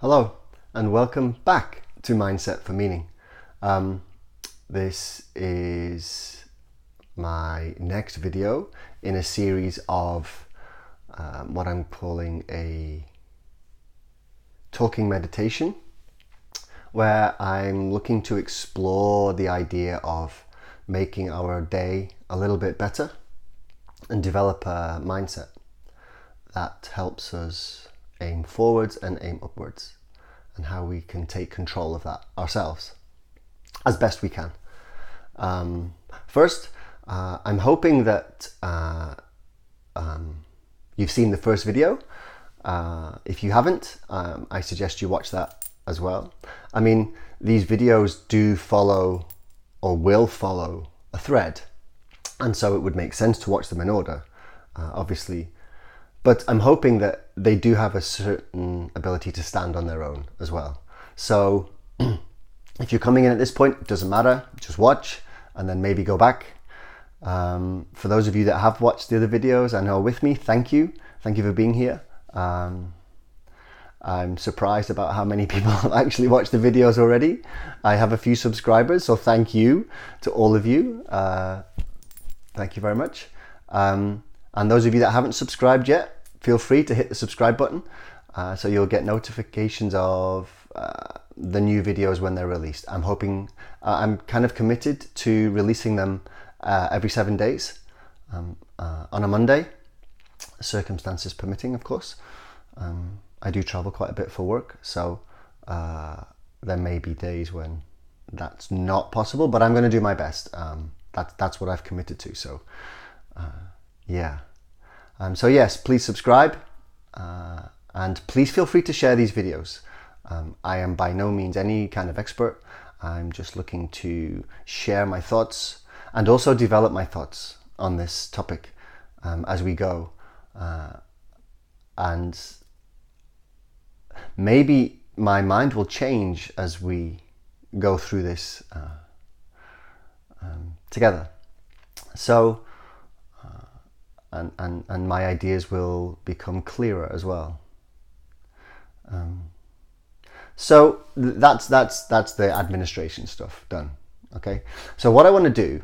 Hello and welcome back to Mindset for Meaning. This is my next video in a series of what I'm calling a talking meditation, where I'm looking to explore the idea of making our day a little bit better and develop a mindset that helps us aim forwards and aim upwards, and how we can take control of that ourselves as best we can. First, I'm hoping that you've seen the first video. If you haven't, I suggest you watch that as well. I mean, these videos do follow or will follow a thread, and so it would make sense to watch them in order, obviously. But I'm hoping that they do have a certain ability to stand on their own as well. So if you're coming in at this point, it doesn't matter, just watch and then maybe go back. For those of you that have watched the other videos and are with me, thank you. Thank you for being here. I'm surprised about how many people have actually watched the videos already. I have a few subscribers, so thank you to all of you. Thank you very much. And those of you that haven't subscribed yet, feel free to hit the subscribe button so you'll get notifications of the new videos when they're released. I'm hoping, I'm kind of committed to releasing them every 7 days on a Monday, circumstances permitting, of course. I do travel quite a bit for work, so there may be days when that's not possible, but I'm going to do my best. That's what I've committed to, so yeah. So yes, please subscribe and please feel free to share these videos. I am by no means any kind of expert. I'm just looking to share my thoughts and also develop my thoughts on this topic as we go. And maybe my mind will change as we go through this together. So and my ideas will become clearer as well. So that's the administration stuff done. Okay. So what I want to do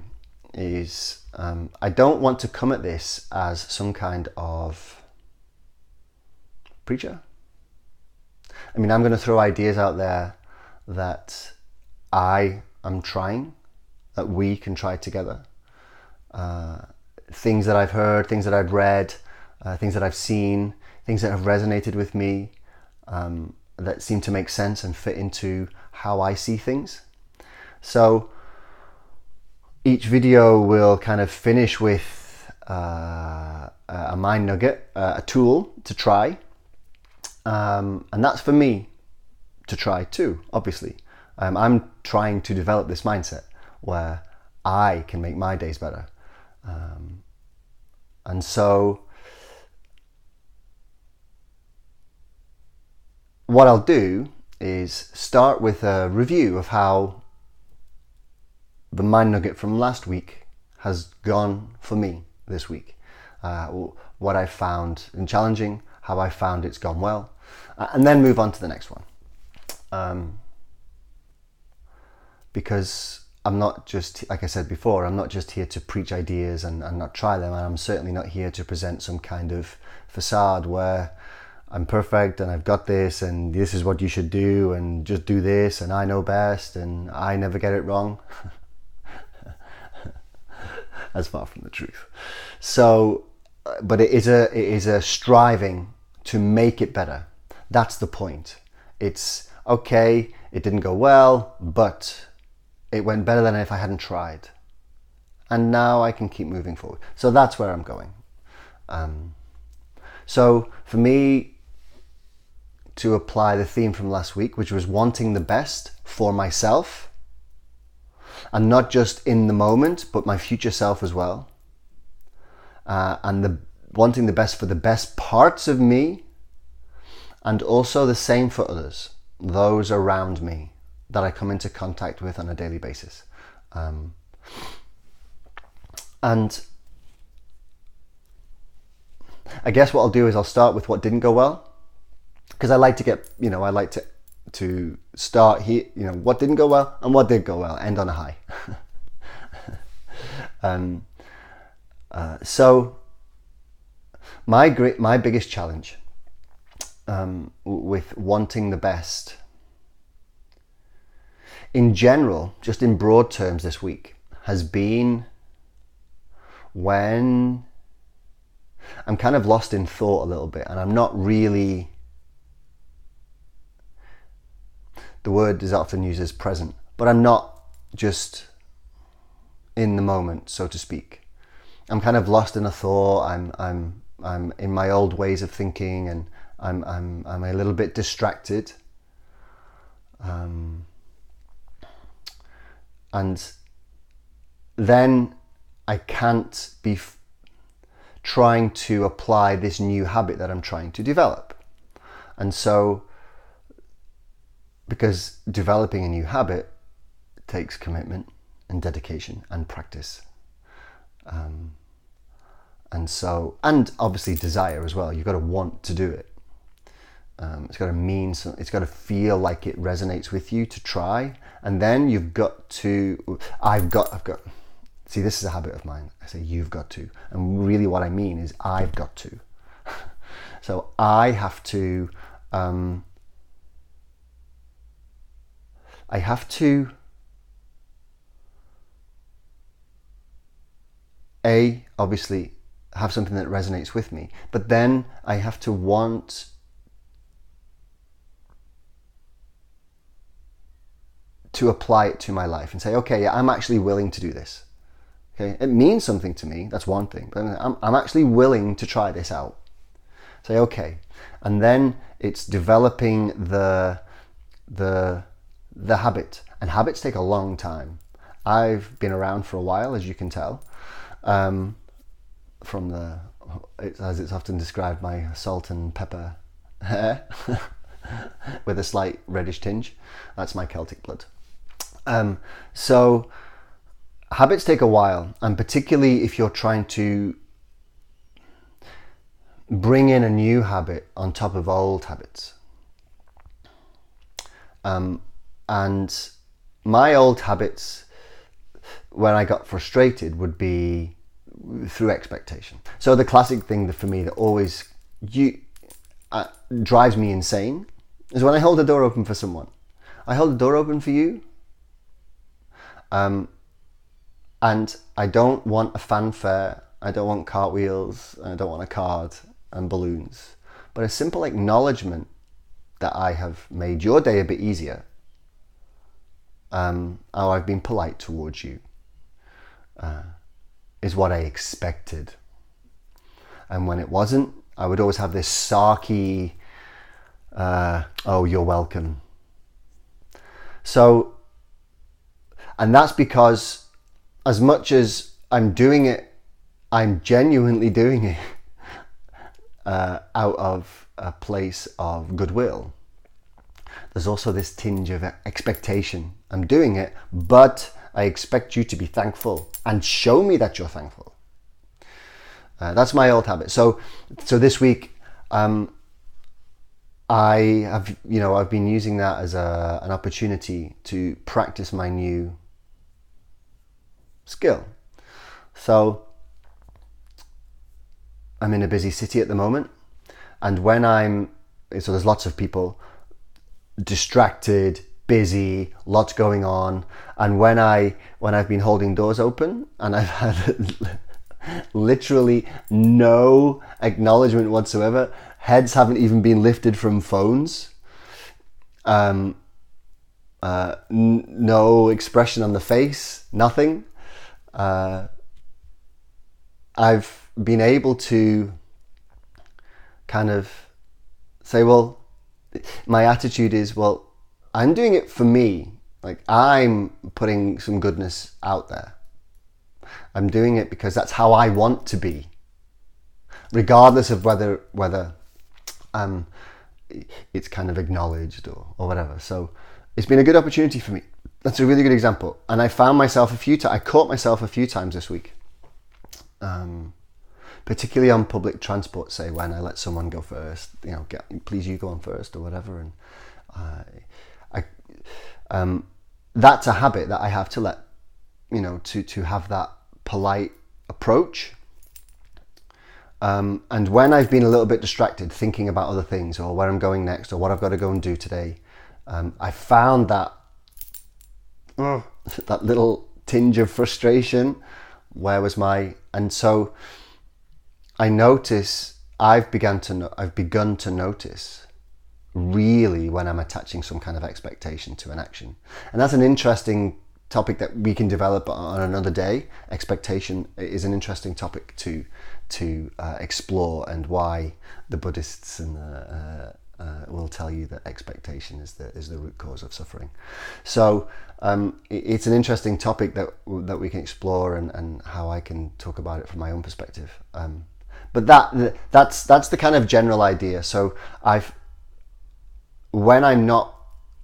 is I don't want to come at this as some kind of preacher. I mean, I'm going to throw ideas out there that I am trying, that we can try together. Things that I've heard, things that I've read, things that I've seen, things that have resonated with me, that seem to make sense and fit into how I see things. So each video will kind of finish with a mind nugget, a tool to try. And that's for me to try too, obviously. I'm trying to develop this mindset where I can make my days better. And so what I'll do is start with a review of how the mind nugget from last week has gone for me this week. What I found challenging, how I found it's gone well, and then move on to the next one. Because I'm not just, like I said before, I'm not just here to preach ideas and not try them. And I'm certainly not here to present some kind of facade where I'm perfect and I've got this and this is what you should do and just do this and I know best and I never get it wrong. That's far from the truth. So, but it is a striving to make it better. That's the point. It's okay, it didn't go well, but it went better than if I hadn't tried. And now I can keep moving forward. So that's where I'm going. So for me to apply the theme from last week, which was wanting the best for myself, and not just in the moment, but my future self as well. And wanting the best for the best parts of me, and also the same for others, those around me that I come into contact with on a daily basis. And I guess what I'll do is I'll start with what didn't go well, because I like to get, I like to start here, what didn't go well and what did go well, end on a high. So my biggest challenge with wanting the best in general, just in broad terms this week, has been when I'm kind of lost in thought a little bit, and I'm not really, the word is often used as present, but I'm not just in the moment, so to speak. I'm kind of lost in a thought. I'm in my old ways of thinking, and I'm a little bit distracted. And then I can't be trying to apply this new habit that I'm trying to develop. And so, because developing a new habit takes commitment and dedication and practice. And obviously desire as well. You've got to want to do it. It's got to mean something. It's got to feel like it resonates with you to try. And then you've got to, see, this is a habit of mine. I say you've got to. And really what I mean is I've got to. So I have to, obviously have something that resonates with me, but then I have to want to apply it to my life and say, okay, yeah, I'm actually willing to do this. Okay, it means something to me. That's one thing, but I'm actually willing to try this out. Say, okay, and then it's developing the habit, and habits take a long time. I've been around for a while, as you can tell, from as it's often described, my salt and pepper hair with a slight reddish tinge. That's my Celtic blood. So habits take a while, and particularly if you're trying to bring in a new habit on top of old habits. And my old habits, when I got frustrated, would be through expectation. So the classic thing for me that always drives me insane is when I hold the door open for someone. I hold the door open for you, and I don't want a fanfare, I don't want cartwheels, I don't want a card and balloons, but a simple acknowledgement that I have made your day a bit easier, or I've been polite towards you, is what I expected. And when it wasn't, I would always have this sarky, oh, you're welcome. So, and that's because as much as I'm doing it, I'm genuinely doing it out of a place of goodwill. There's also this tinge of expectation. I'm doing it, but I expect you to be thankful and show me that you're thankful. That's my old habit. So this week, I've been using that as an opportunity to practice my new skill. So I'm in a busy city at the moment, and so there's lots of people, distracted, busy, lots going on, and when I've been holding doors open and I've had literally no acknowledgement whatsoever, heads haven't even been lifted from phones, no expression on the face, nothing, I've been able to kind of say, well, my attitude is, well, I'm doing it for me. Like, I'm putting some goodness out there. I'm doing it because that's how I want to be, regardless of whether it's kind of acknowledged or whatever. So it's been a good opportunity for me. That's a really good example. And I found myself I caught myself a few times this week, particularly on public transport, say when I let someone go first, please you go on first or whatever. And that's a habit that I have to let, to have that polite approach. And when I've been a little bit distracted thinking about other things or where I'm going next or what I've got to go and do today, I found that that little tinge of frustration. And so I notice I've begun to notice really when I'm attaching some kind of expectation to an action. And that's an interesting topic that we can develop on another day. Expectation is an interesting topic to explore, and why the Buddhists will tell you that expectation is the root cause of suffering. So it's an interesting topic that we can explore, and how I can talk about it from my own perspective. But that's the kind of general idea. So when I'm not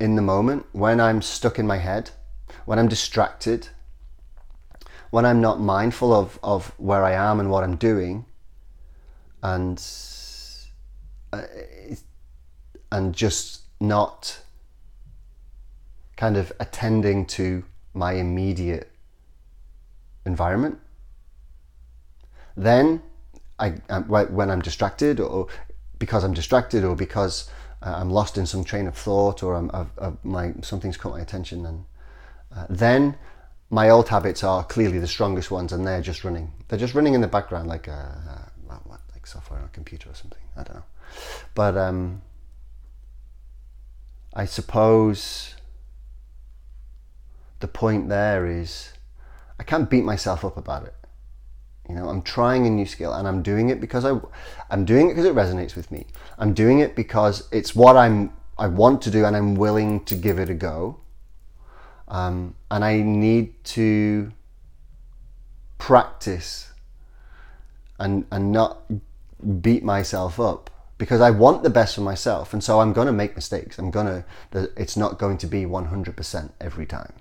in the moment, when I'm stuck in my head, when I'm distracted, when I'm not mindful of where I am and what I'm doing, and just not kind of attending to my immediate environment, then when I'm distracted, or because I'm distracted, or because I'm lost in some train of thought, or something's caught my attention, and then my old habits are clearly the strongest ones, and they're just running. They're just running in the background, like software on a computer or something. I don't know. But I suppose the point there is I can't beat myself up about it. I'm trying a new skill, and I'm doing it because I'm doing it because it resonates with me. I'm doing it because it's what I want to do, and I'm willing to give it a go. And I need to practice and not beat myself up, because I want the best for myself, and so I'm going to make mistakes. It's not going to be 100% every time.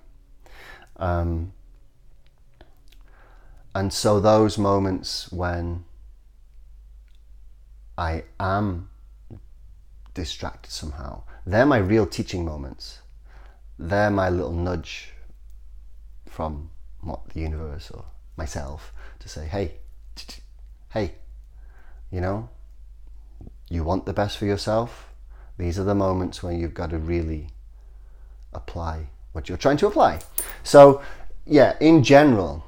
And so those moments when I am distracted somehow, they're my real teaching moments. They're my little nudge from the universe or myself to say, hey, you want the best for yourself? These are the moments when you've got to really apply what you're trying to apply. So yeah, in general,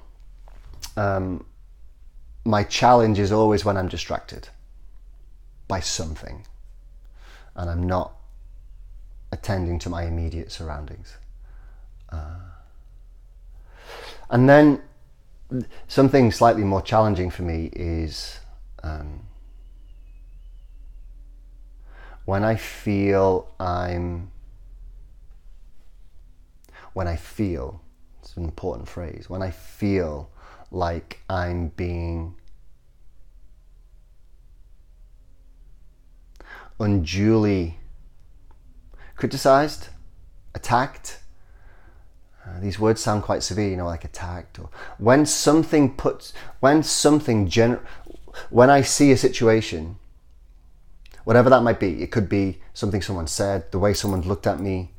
my challenge is always when I'm distracted by something and I'm not attending to my immediate surroundings. And then something slightly more challenging for me is when I feel, it's an important phrase, when I feel like I'm being unduly criticized, attacked. These words sound quite severe, like attacked, or when I see a situation, whatever that might be, it could be something someone said, the way someone looked at me,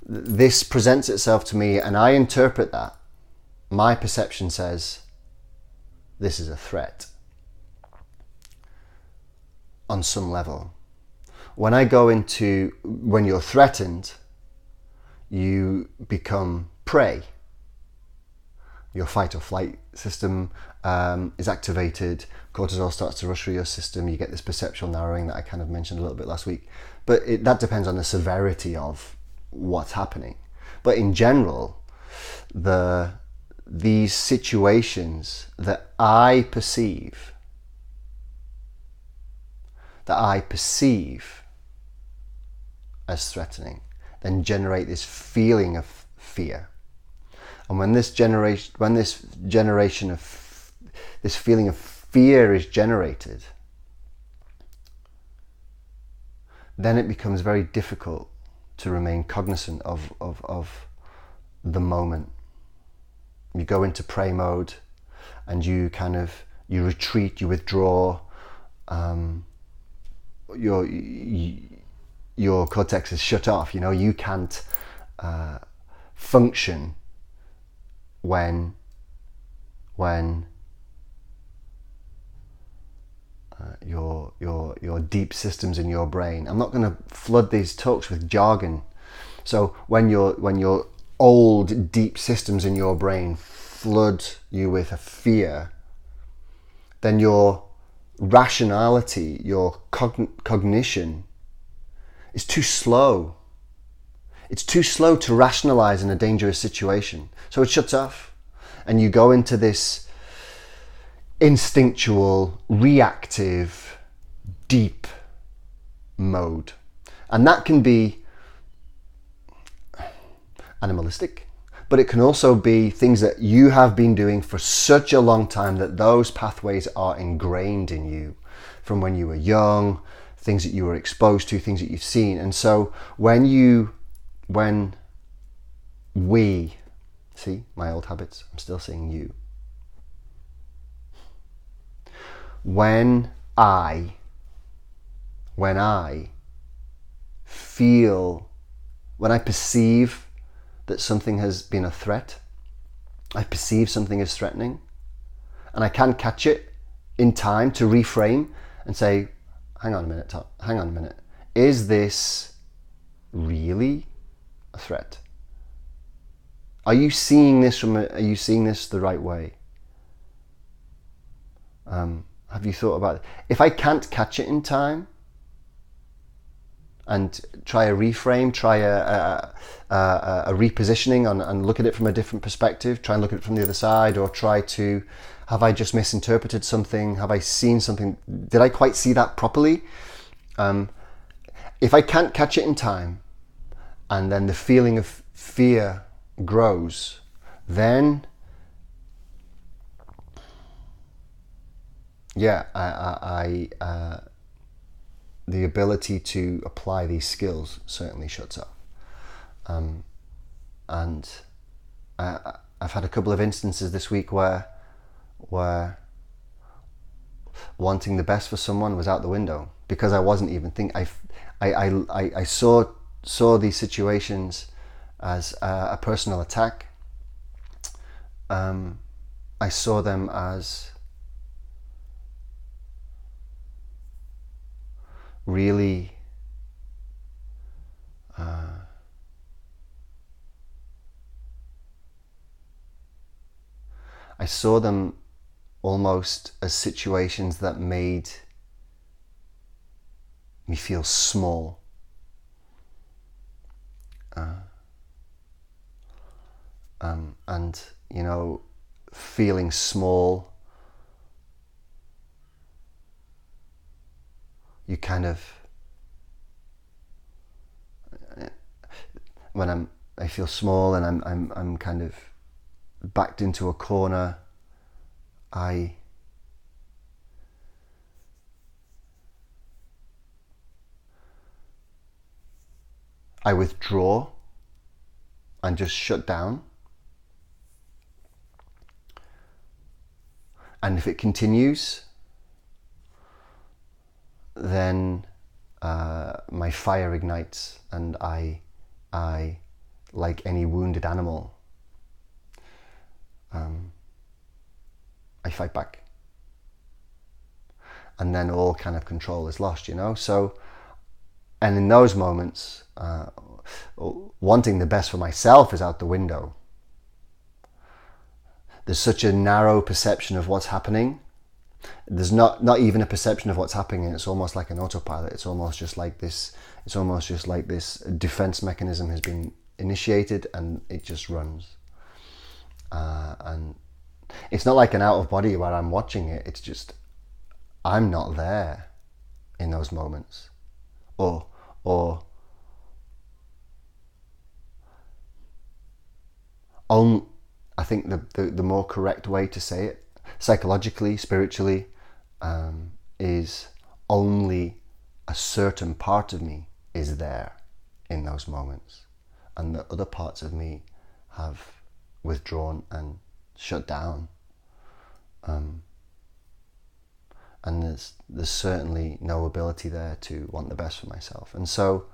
this presents itself to me and I interpret that. My perception says, this is a threat on some level. When you're threatened, you become prey. Your fight or flight system is activated, cortisol starts to rush through your system, you get this perceptual narrowing that I kind of mentioned a little bit last week. But that depends on the severity of what's happening. But in general, these situations that I perceive as threatening then generate this feeling of fear. And when this feeling of fear is generated, then it becomes very difficult to remain cognizant of the moment. You go into prey mode and you you retreat, you withdraw. Your cortex is shut off. You can't function when your deep systems in your brain. I'm not going to flood these talks with jargon. So when your old deep systems in your brain flood you with a fear, then your rationality, your cognition is too slow. It's too slow to rationalize in a dangerous situation. So it shuts off, and you go into this instinctual, reactive, deep mode. And that can be animalistic, but it can also be things that you have been doing for such a long time that those pathways are ingrained in you from when you were young, things that you were exposed to, things that you've seen. And so when we, see my old habits, I'm still saying you. When I perceive that something has been a threat, I perceive something as threatening, and I can catch it in time to reframe and say, hang on a minute, is this really a threat? Are you seeing this the right way? Have you thought about it? If I can't catch it in time, and try a reframe, try a repositioning and look at it from a different perspective, try and look at it from the other side, or try to, have I just misinterpreted something? Have I seen something? Did I quite see that properly? If I can't catch it in time, and then the feeling of fear grows, then the ability to apply these skills certainly shuts up. And I've had a couple of instances this week where wanting the best for someone was out the window because I wasn't even thinking. I saw these situations as a personal attack. I saw them as really I saw them almost as situations that made me feel small. And feeling small, you kind of, when I feel small and I'm kind of backed into a corner, I withdraw and just shut down. And if it continues, then my fire ignites, and I, like any wounded animal, I fight back. And then all kind of control is lost, So, and in those moments, wanting the best for myself is out the window. There's such a narrow perception of what's happening. There's not even a perception of what's happening. It's almost like an autopilot. It's almost just like this defense mechanism has been initiated and it just runs. And it's not like an out of body where I'm watching it. It's just, I'm not there in those moments. Or I think the more correct way to say it, psychologically, spiritually, is only a certain part of me is there in those moments, and the other parts of me have withdrawn and shut down. and there's certainly no ability there to want the best for myself. And so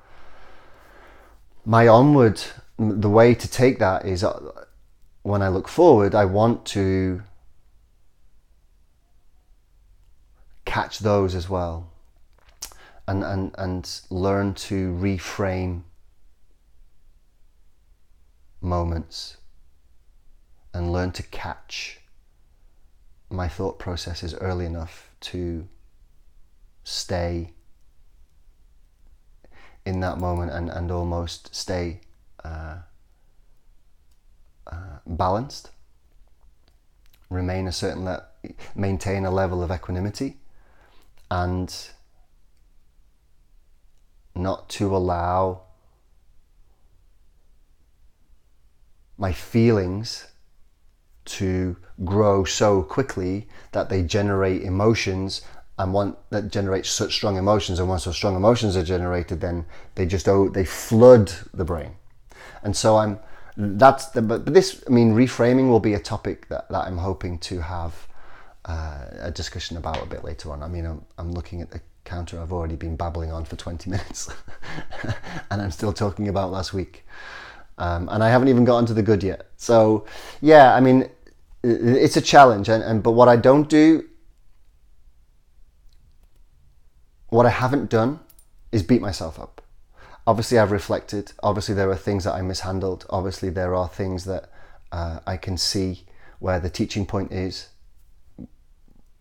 the way to take that is, when I look forward, I want to catch those as well, and learn to reframe moments and learn to catch my thought processes early enough to stay in that moment and almost stay balanced, maintain a level of equanimity, and not to allow my feelings to grow so quickly that they generate emotions, and that generates such strong emotions, and once those strong emotions are generated, then they flood the brain. And so reframing will be a topic that I'm hoping to have a discussion about a bit later on. I mean, I'm looking at the counter. I've already been babbling on for 20 minutes and I'm still talking about last week. And I haven't even gotten to the good yet. So yeah, I mean, it's a challenge. But what I haven't done is beat myself up. Obviously I've reflected. Obviously there are things that I mishandled. Obviously there are things that I can see where the teaching point is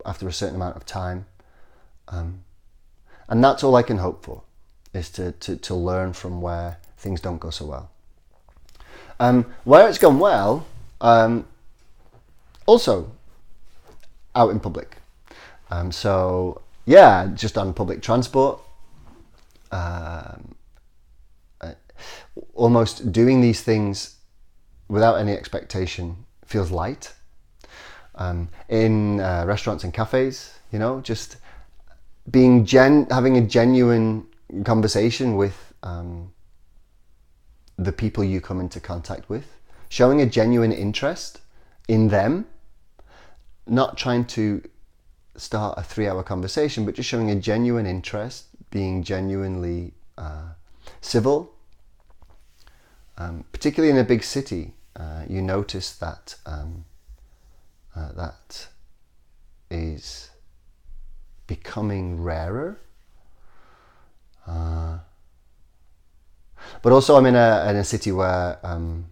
after a certain amount of time. And that's all I can hope for, is to learn from where things don't go so well. Where it's gone well, also out in public. So yeah, just on public transport, almost doing these things without any expectation feels light. In restaurants and cafes, just having a genuine conversation with the people you come into contact with, showing a genuine interest in them, not trying to start a 3-hour conversation, but just showing a genuine interest, being genuinely civil. Particularly in a big city, you notice that that is becoming rarer. But also I'm in a city where I'm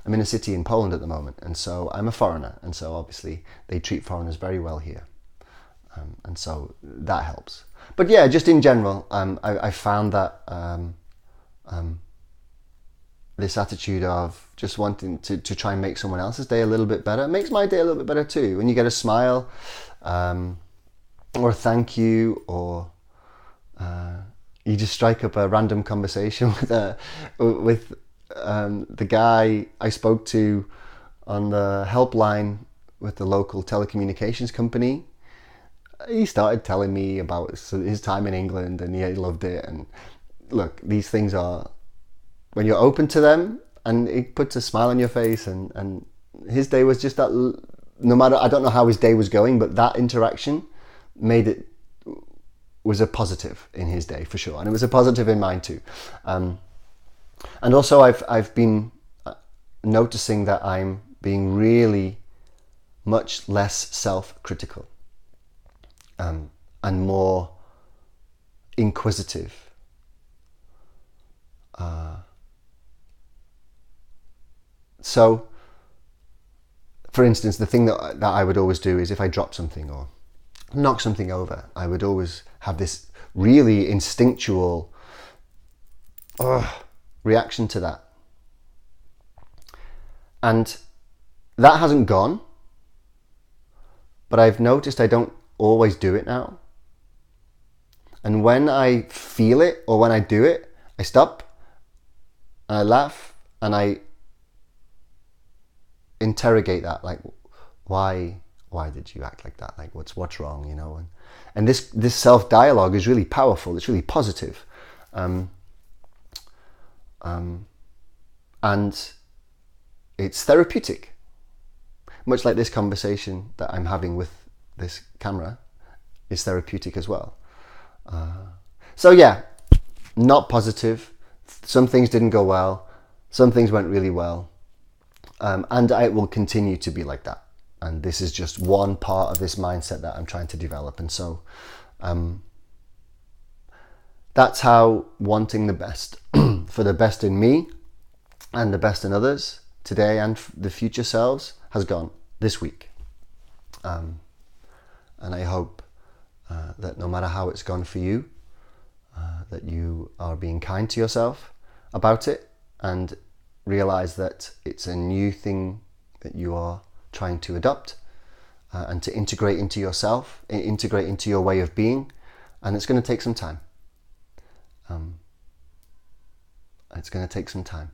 in a city in Poland at the moment, and so I'm a foreigner, and so obviously they treat foreigners very well here, and so that helps. But yeah, just in general, I found that this attitude of just wanting to try and make someone else's day a little bit better makes my day a little bit better too. When you get a smile, or a thank you, or you just strike up a random conversation with the guy I spoke to on the helpline with the local telecommunications company. He started telling me about his time in England, and he loved it. And look, these things are, when you're open to them, and it puts a smile on your face, and his day was just that. No matter, I don't know how his day was going, but that interaction was a positive in his day for sure, and it was a positive in mine too. And also I've been noticing that I'm being really much less self-critical, and more inquisitive. So, for instance, the thing that I would always do is if I drop something or knock something over, I would always have this really instinctual reaction to that. And that hasn't gone, but I've noticed I don't always do it now. And when I feel it, or when I do it, I stop and I laugh and I interrogate that, like, why did you act like that? Like, what's wrong, And this self-dialogue is really powerful. It's really positive. And it's therapeutic. Much like this conversation that I'm having with this camera. is therapeutic as well. So yeah, not positive. Some things didn't go well. Some things went really well. And it will continue to be like that. And this is just one part of this mindset that I'm trying to develop. And so that's how wanting the best for the best in me and the best in others today and the future selves has gone this week. And I hope that no matter how it's gone for you, that you are being kind to yourself about it and realize that it's a new thing that you are trying to adopt and to integrate into yourself, integrate into your way of being, and it's going to take some time. It's going to take some time,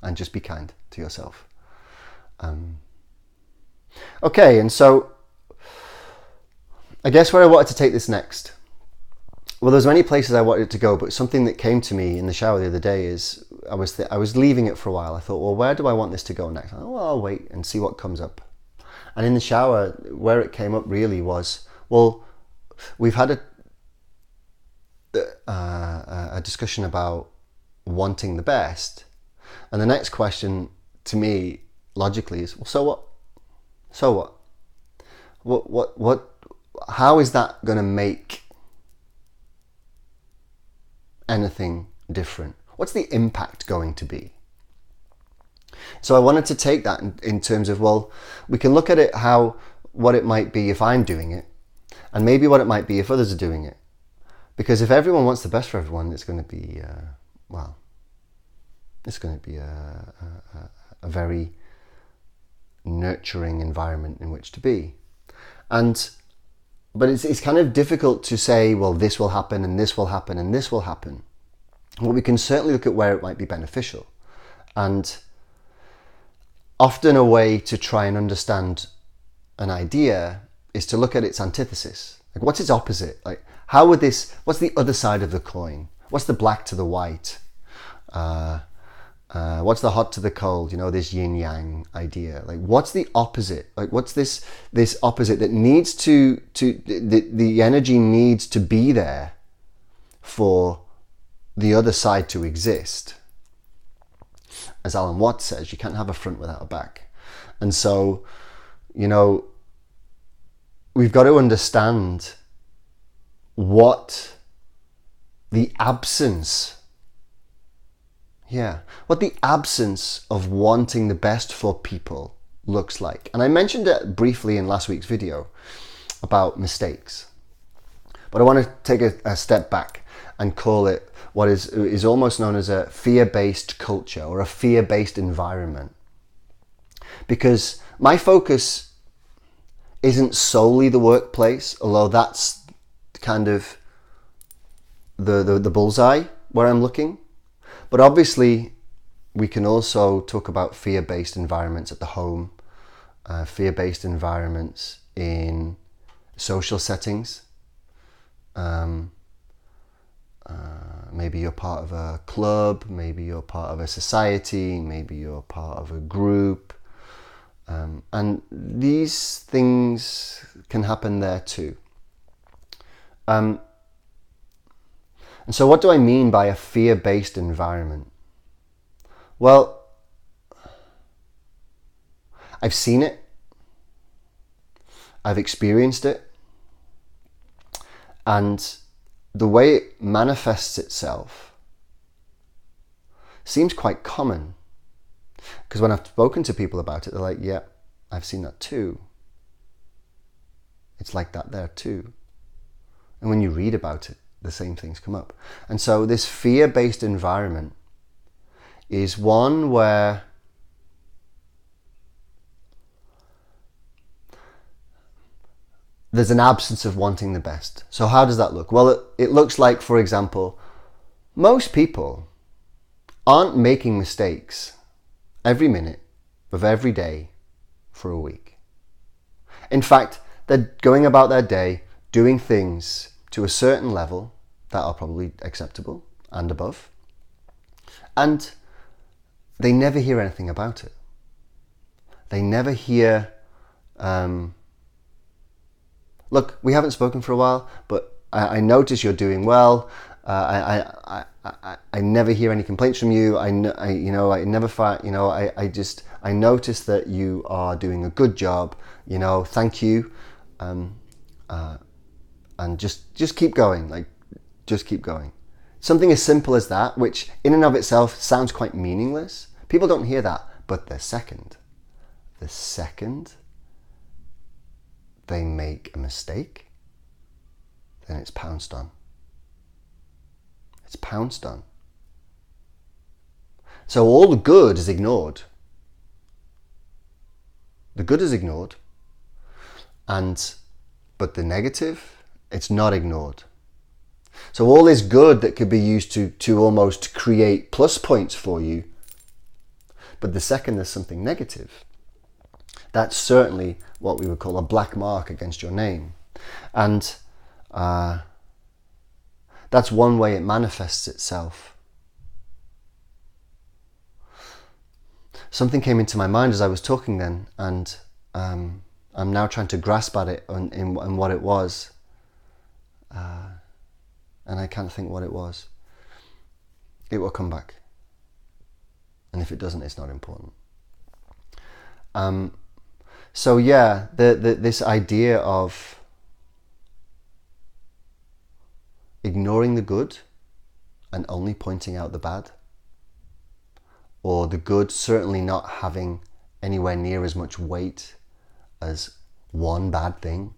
and just be kind to yourself. Okay, and so I guess where I wanted to take this next, well, there's many places I wanted to go, but something that came to me in the shower the other day is I was leaving it for a while. I thought, well, where do I want this to go next? Well, I'll wait and see what comes up. And in the shower, where it came up really was, well, we've had a discussion about wanting the best, and the next question to me logically is, well, so what? So what? What? How is that going to make anything different? What's the impact going to be? So I wanted to take that in terms of, well, we can look at it what it might be if I'm doing it, and maybe what it might be if others are doing it. Because if everyone wants the best for everyone, it's going to be, it's going to be a very nurturing environment in which to be. But it's kind of difficult to say, well, this will happen and this will happen and this will happen. Well, we can certainly look at where it might be beneficial. And often a way to try and understand an idea is to look at its antithesis. Like, what's its opposite? Like, what's the other side of the coin? What's the black to the white? What's the hot to the cold? You know, this yin yang idea. Like, what's the opposite? Like, what's this opposite that needs the energy needs to be there for the other side to exist? As Alan Watts says, you can't have a front without a back. And so, you know, we've got to understand what the absence of wanting the best for people looks like. And I mentioned it briefly in last week's video about mistakes. But I want to take a step back and call it what is almost known as a fear-based culture or a fear-based environment. Because my focus isn't solely the workplace, although that's kind of the bullseye where I'm looking. But obviously, we can also talk about fear-based environments at the home, fear-based environments in social settings. Maybe you're part of a club, maybe you're part of a society, maybe you're part of a group. And these things can happen there too. And so what do I mean by a fear-based environment? Well, I've seen it. I've experienced it. And the way it manifests itself seems quite common. Because when I've spoken to people about it, they're like, yeah, I've seen that too. It's like that there too. And when you read about it, the same things come up. And so this fear-based environment is one where there's an absence of wanting the best. So how does that look? Well, it looks like, for example, most people aren't making mistakes every minute of every day for a week. In fact, they're going about their day doing things to a certain level that are probably acceptable and above, and they never hear anything about it. They never hear look, we haven't spoken for a while, but I notice you're doing well. I never hear any complaints from you. I never find, I notice that you are doing a good job. Thank you, and just keep going. Like, just keep going. Something as simple as that, which in and of itself sounds quite meaningless. People don't hear that, but the second they make a mistake, then it's pounced on. It's pounced on. So all the good is ignored. The good is ignored, but the negative, it's not ignored. So all this good that could be used to almost create plus points for you, but the second there's something negative, that's certainly what we would call a black mark against your name. And that's one way it manifests itself. Something came into my mind as I was talking then, and I'm now trying to grasp at it in what it was. And I can't think what it was. It will come back. And if it doesn't, it's not important. So yeah, this idea of ignoring the good and only pointing out the bad, or the good certainly not having anywhere near as much weight as one bad thing.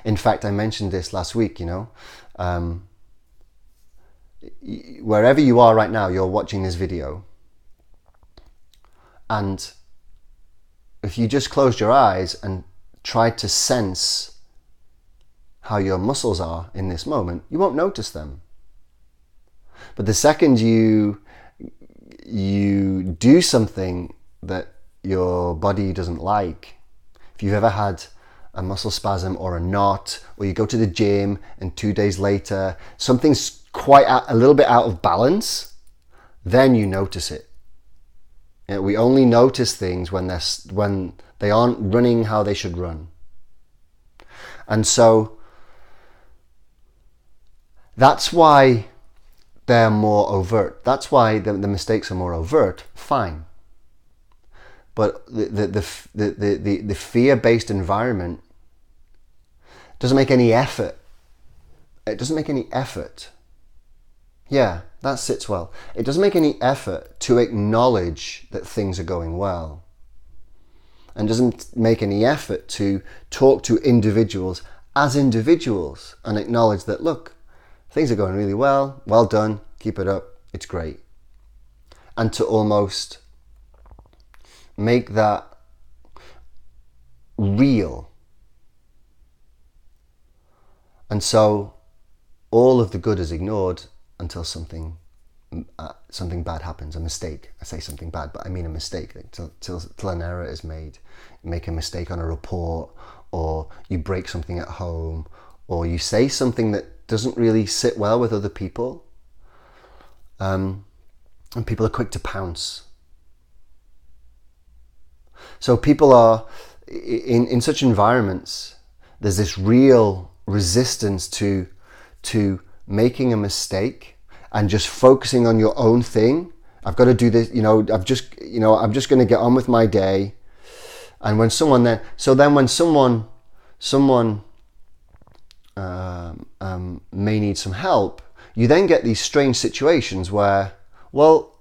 In fact, I mentioned this last week, wherever you are right now, you're watching this video, and if you just closed your eyes and tried to sense how your muscles are in this moment, you won't notice them. But the second you do something that your body doesn't like, if you've ever had a muscle spasm or a knot, or you go to the gym and 2 days later something's quite a little bit out of balance, then you notice it. We only notice things when they aren't running how they should run. And so that's why they're more overt. That's why the mistakes are more overt. Fine. But the fear-based environment doesn't make any effort. It doesn't make any effort. Yeah, that sits well. It doesn't make any effort to acknowledge that things are going well. And doesn't make any effort to talk to individuals as individuals and acknowledge that, look, things are going really well. Well done. Keep it up. It's great. And to almost make that real. And so all of the good is ignored until something bad happens, a mistake. I say something bad, but I mean a mistake. Till an error is made. You make a mistake on a report, or you break something at home, or you say something that doesn't really sit well with other people. And people are quick to pounce. So people are, in such environments, there's this real resistance to making a mistake and just focusing on your own thing. I've got to do this, I'm just going to get on with my day. And when someone may need some help, you then get these strange situations where, well,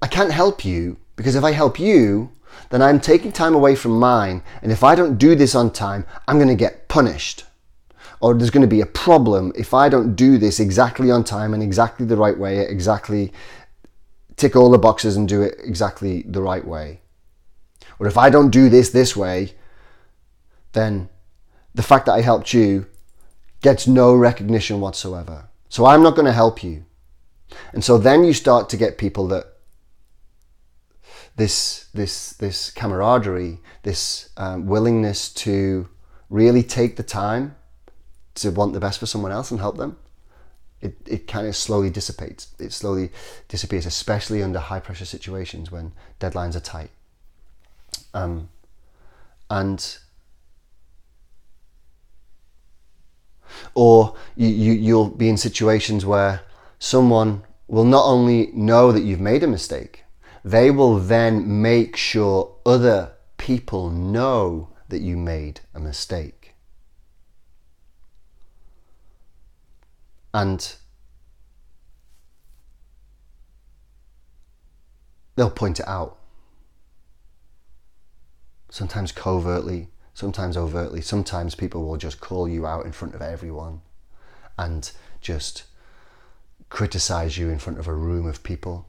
I can't help you, because if I help you, then I'm taking time away from mine, and if I don't do this on time, I'm going to get punished. Or there's going to be a problem if I don't do this exactly on time and exactly the right way, exactly tick all the boxes and do it exactly the right way. Or if I don't do this way, then the fact that I helped you gets no recognition whatsoever. So I'm not going to help you. And so then you start to get people that this camaraderie, this willingness to really take the time to want the best for someone else and help them, it kind of slowly dissipates. It slowly disappears, especially under high pressure situations when deadlines are tight. And or you'll be in situations where someone will not only know that you've made a mistake, they will then make sure other people know that you made a mistake. And they'll point it out. Sometimes covertly, sometimes overtly. Sometimes people will just call you out in front of everyone and just criticize you in front of a room of people,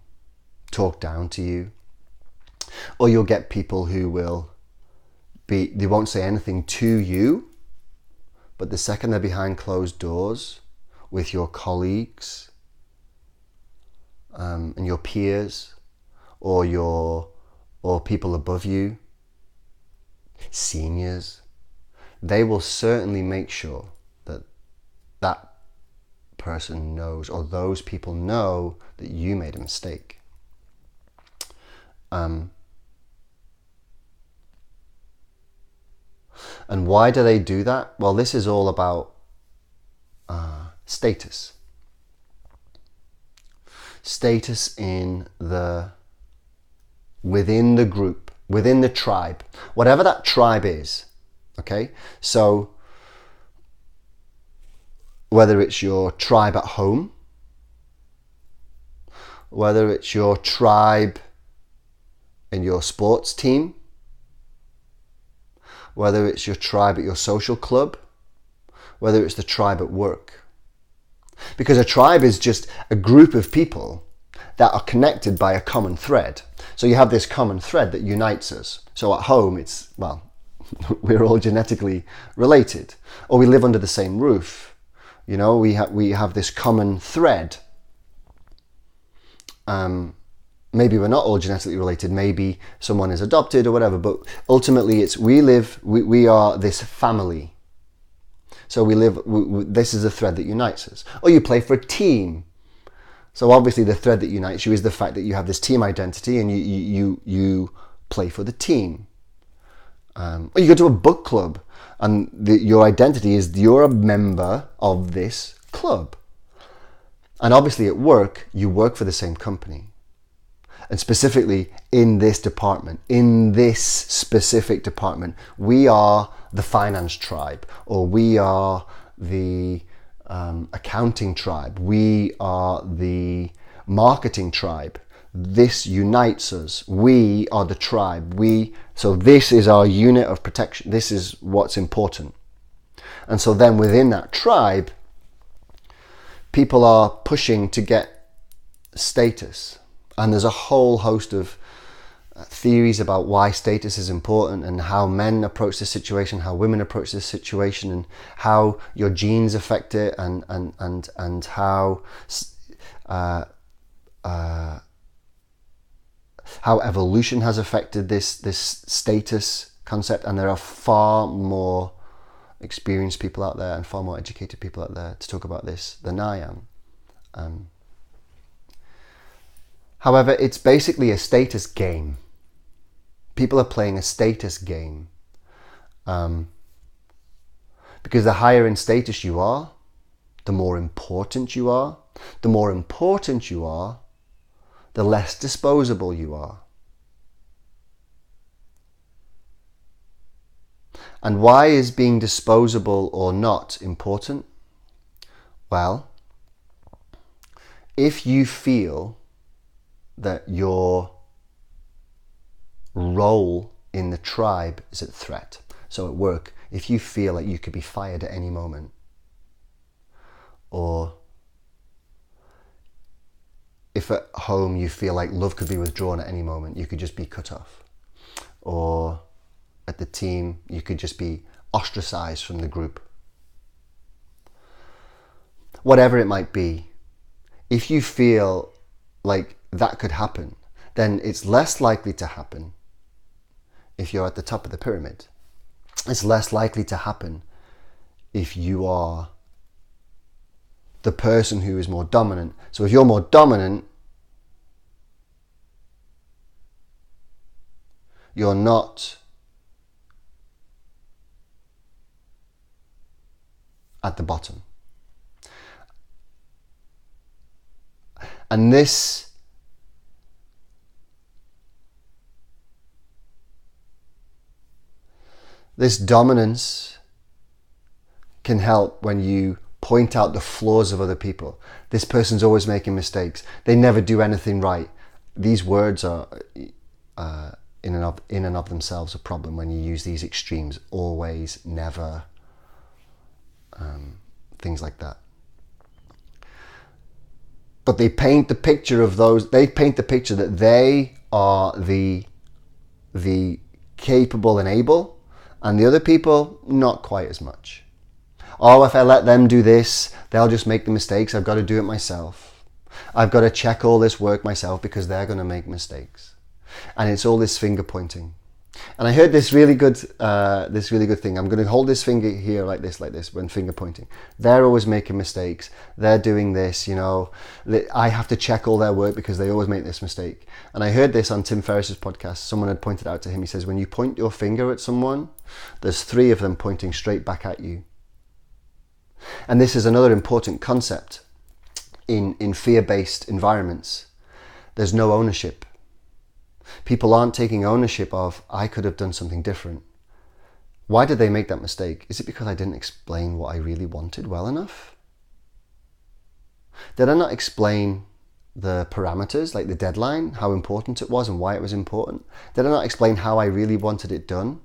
talk down to you. Or you'll get people who they won't say anything to you, but the second they're behind closed doors with your colleagues and your peers or people above you, seniors, they will certainly make sure that that person knows, or those people know, that you made a mistake. And why do they do that? Well, this is all about status. Status within the group, within the tribe, whatever that tribe is. Okay, so whether it's your tribe at home, whether it's your tribe in your sports team, whether it's your tribe at your social club, whether it's the tribe at work. Because a tribe is just a group of people that are connected by a common thread. So you have this common thread that unites us. So at home, we're all genetically related, or we live under the same roof. You know, we have this common thread. Maybe we're not all genetically related. Maybe someone is adopted or whatever. But ultimately, we are this family. So this is a thread that unites us. Or you play for a team. So obviously, the thread that unites you is the fact that you have this team identity and you play for the team. Or you go to a book club and your identity is you're a member of this club. And obviously at work, you work for the same company. And specifically in this department, in this specific department, we are the finance tribe, or we are the accounting tribe, we are the marketing tribe. This unites us. We are the tribe. So this is our unit of protection. This is what's important. And so then within that tribe, people are pushing to get status. And there's a whole host of theories about why status is important and how men approach this situation, how women approach this situation, and how your genes affect it, and how evolution has affected this status concept. And there are far more experienced people out there and far more educated people out there to talk about this than I am. However, it's basically a status game. People are playing a status game. Because the higher in status you are, the more important you are. The more important you are, the less disposable you are. And why is being disposable or not important? Well, if you feel that your role in the tribe is at threat, so at work, if you feel like you could be fired at any moment, or if at home you feel like love could be withdrawn at any moment, you could just be cut off, or at the team, you could just be ostracized from the group. Whatever it might be, if you feel like that could happen, then it's less likely to happen if you're at the top of the pyramid. It's less likely to happen if you are the person who is more dominant. So if you're more dominant, You're not at the bottom. And this dominance can help when you point out the flaws of other people. This person's always making mistakes. They never do anything right. These words are in and of themselves a problem when you use these extremes. Always, never, things like that. But they paint the picture of those. They paint the picture that they are the capable and able, and the other people not quite as much. Oh, if I let them do this, they'll just make the mistakes. I've got to do it myself. I've got to check all this work myself because they're going to make mistakes. And it's all this finger pointing. And I heard this really good thing. I'm going to hold this finger here like this when finger pointing. They're always making mistakes. They're doing this, you know. I have to check all their work because they always make this mistake. And I heard this on Tim Ferriss's podcast. Someone had pointed out to him. He says, when you point your finger at someone, there's 3 of them pointing straight back at you. And this is another important concept in fear-based environments. There's no ownership. People aren't taking ownership of, I could have done something different. Why did they make that mistake? Is it because I didn't explain what I really wanted well enough? Did I not explain the parameters, like the deadline, how important it was and why it was important? Did I not explain how I really wanted it done?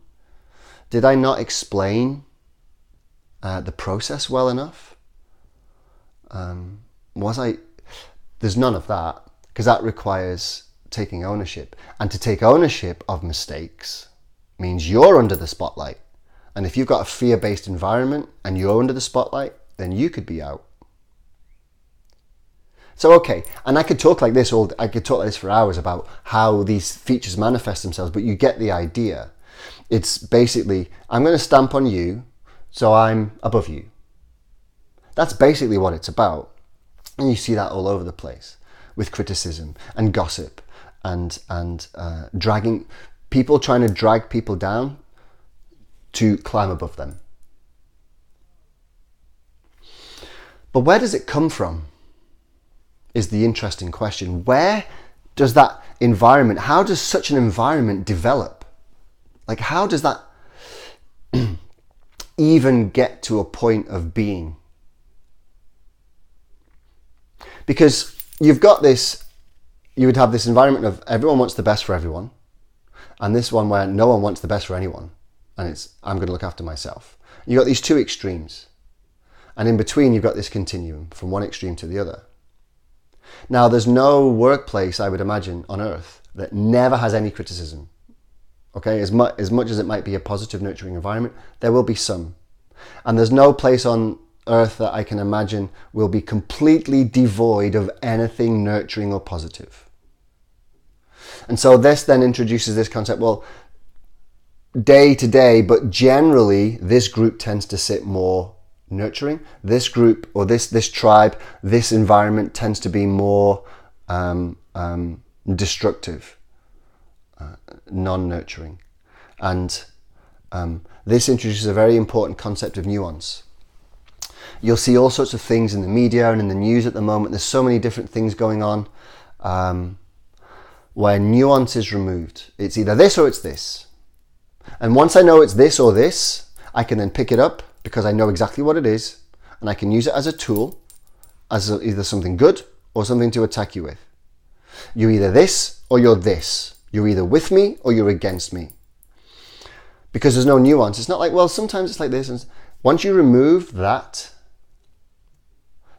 Did I not explain the process well enough? There's none of that, because that requires taking ownership. And to take ownership of mistakes means you're under the spotlight. And if you've got a fear-based environment and you're under the spotlight, then you could be out. So, okay, and I could talk like this for hours about how these features manifest themselves, but you get the idea. It's basically, I'm going to stamp on you, so I'm above you. That's basically what it's about. And you see that all over the place with criticism and gossip and dragging people, trying to drag people down to climb above them. But where does it come from is the interesting question. Where does that environment, how does such an environment develop? Like, how does that even get to a point of being? Because you've got this, you would have this environment of everyone wants the best for everyone, and this one where no one wants the best for anyone, and it's, I'm going to look after myself. You've got these 2 extremes, and in between you've got this continuum from one extreme to the other. Now, there's no workplace, I would imagine, on earth that never has any criticism. Okay, as much as it might be a positive, nurturing environment, there will be some. And there's no place on earth that I can imagine will be completely devoid of anything nurturing or positive. And so this then introduces this concept, well, day to day, but generally this group tends to sit more nurturing. This group or this tribe, this environment tends to be more destructive, non-nurturing. And this introduces a very important concept of nuance. You'll see all sorts of things in the media and in the news at the moment. There's so many different things going on where nuance is removed. It's either this or it's this. And once I know it's this or this, I can then pick it up because I know exactly what it is, and I can use it as a tool, as either something good or something to attack you with. You're either this or you're this. You're either with me or you're against me. Because there's no nuance. It's not like, well, sometimes it's like this. And once you remove that,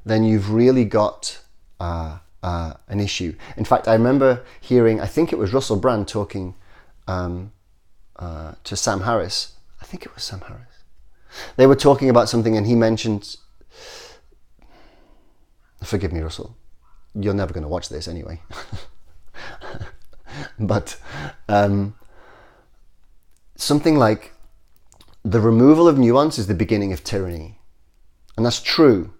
then you've really got an issue. In fact, I remember hearing, I think it was Russell Brand talking to Sam Harris. I think it was Sam Harris. They were talking about something and he mentioned, forgive me, Russell, you're never going to watch this anyway. But something like, the removal of nuance is the beginning of tyranny. And that's true.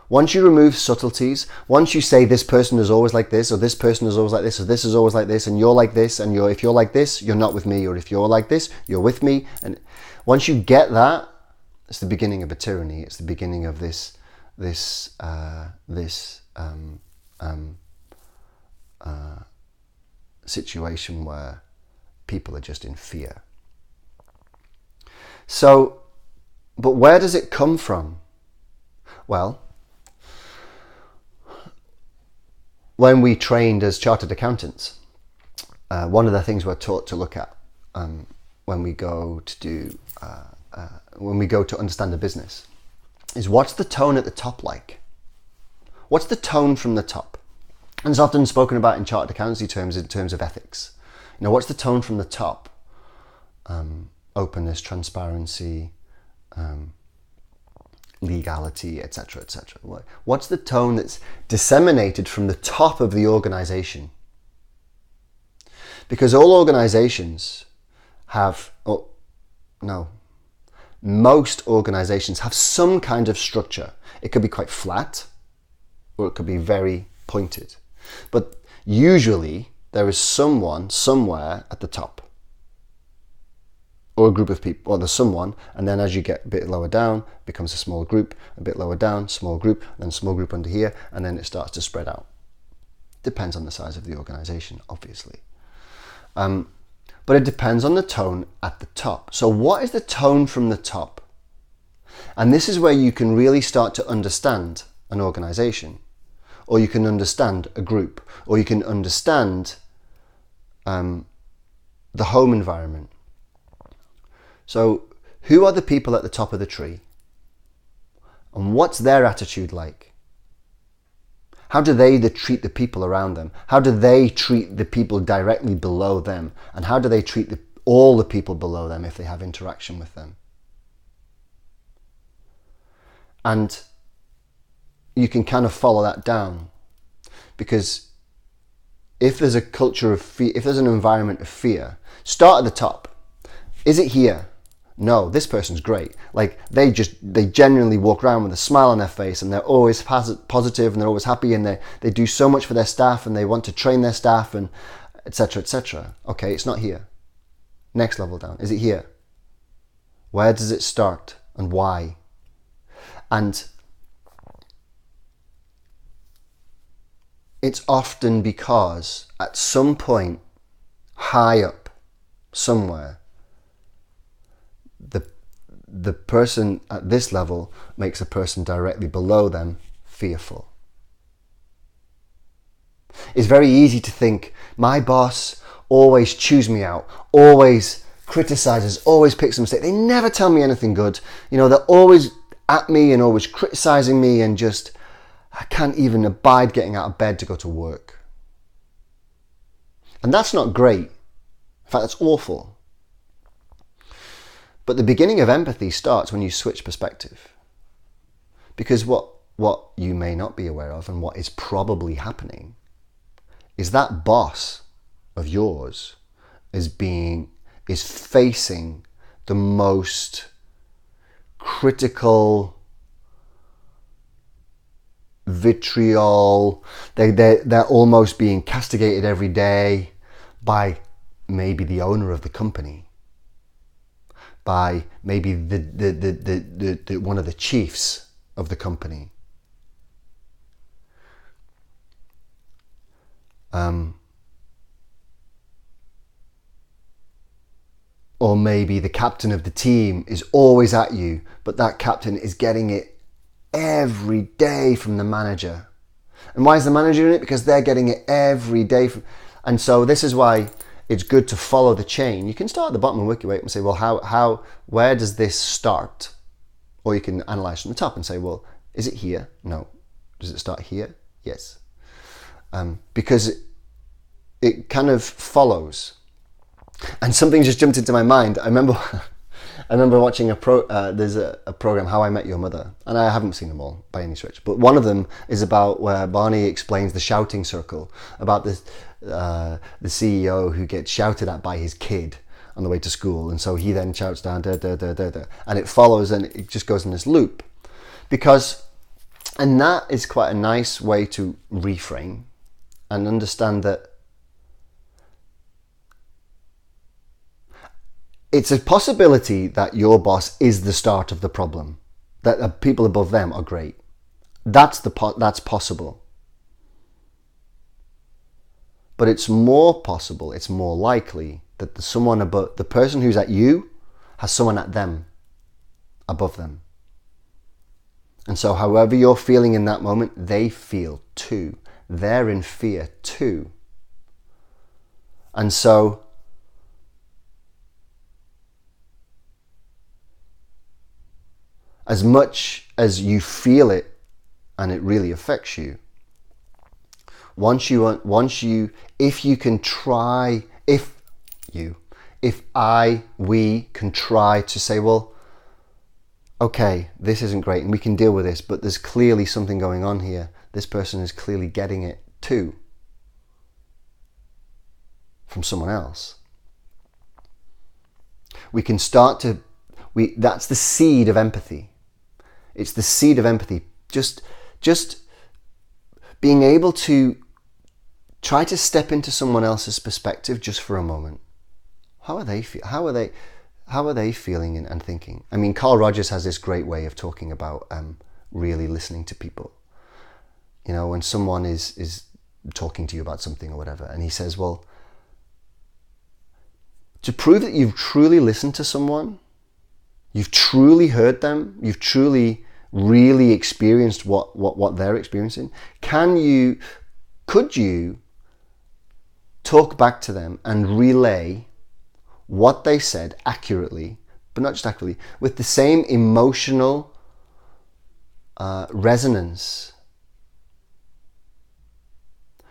Once you remove subtleties, once you say this person is always like this, or this person is always like this, or this is always like this, and you're like this, and if you're like this, you're not with me, or if you're like this, you're with me. And once you get that, it's the beginning of a tyranny. It's the beginning of this situation where people are just in fear. So, but where does it come from? Well, when we trained as chartered accountants, one of the things we're taught to look at when we go to understand a business is, what's the tone at the top like? What's the tone from the top? And it's often spoken about in chartered accountancy terms in terms of ethics. You know, what's the tone from the top? Openness, transparency, legality, etc., etc. What's the tone that's disseminated from the top of the organization? Because all organizations have, most organizations have some kind of structure. It could be quite flat, or it could be very pointed. But usually there is someone somewhere at the top, or a group of people, or there's someone, and then as you get a bit lower down, it becomes a small group, a bit lower down, small group, then small group under here, and then it starts to spread out. Depends on the size of the organization, obviously. But it depends on the tone at the top. So what is the tone from the top? And this is where you can really start to understand an organization, or you can understand a group, or you can understand the home environment. So who are the people at the top of the tree? And what's their attitude like? How do they treat the people around them? How do they treat the people directly below them? And how do they treat all the people below them if they have interaction with them? And you can kind of follow that down, because if there's a culture of fear, if there's an environment of fear, start at the top. Is it here? No, this person's great. Like they genuinely walk around with a smile on their face, and they're always positive, and they're always happy, and they do so much for their staff, and they want to train their staff, and etc., etc. Okay, it's not here. Next level down. Is it here? Where does it start and why? And it's often because at some point high up somewhere, the person at this level makes a person directly below them fearful. It's very easy to think, my boss always chews me out, always criticizes, always picks a mistake. They never tell me anything good. You know, they're always at me and always criticizing me, and just, I can't even abide getting out of bed to go to work. And that's not great. In fact, that's awful. But the beginning of empathy starts when you switch perspective. Because what you may not be aware of, and what is probably happening, is that boss of yours is facing the most critical vitriol. They're almost being castigated every day by maybe the owner of the company, by maybe the one of the chiefs of the company, or maybe the captain of the team is always at you, but that captain is getting it every day from the manager. And why is the manager doing it? Because they're getting it every day and so this is why it's good to follow the chain. You can start at the bottom and work your way up and say, well, where does this start? Or you can analyze from the top and say, well, is it here? No. Does it start here? Yes. Because it kind of follows. And something just jumped into my mind. I remember watching there's a program, How I Met Your Mother, and I haven't seen them all by any stretch, but one of them is about where Barney explains the shouting circle, about the CEO who gets shouted at by his kid on the way to school, and so he then shouts down, da, da, da, da, da, and it follows, and it just goes in this loop. Because And that is quite a nice way to reframe and understand that it's a possibility that your boss is the start of the problem, that the people above them are great. That's possible. But it's more possible, it's more likely that the person who's at you has someone at them, above them. And so however you're feeling in that moment, they feel too. They're in fear too. And so as much as you feel it and it really affects you, we can try to say, well, okay, this isn't great and we can deal with this, but there's clearly something going on here. This person is clearly getting it too from someone else. We can that's the seed of empathy. It's the seed of empathy. Just being able to try to step into someone else's perspective just for a moment. How are they feeling and thinking? I mean, Carl Rogers has this great way of talking about really listening to people. You know, when someone is talking to you about something or whatever, and he says, well, to prove that you've truly listened to someone, you've truly heard them, you've truly really experienced what they're experiencing, could you talk back to them and relay what they said accurately, but not just accurately, with the same emotional resonance,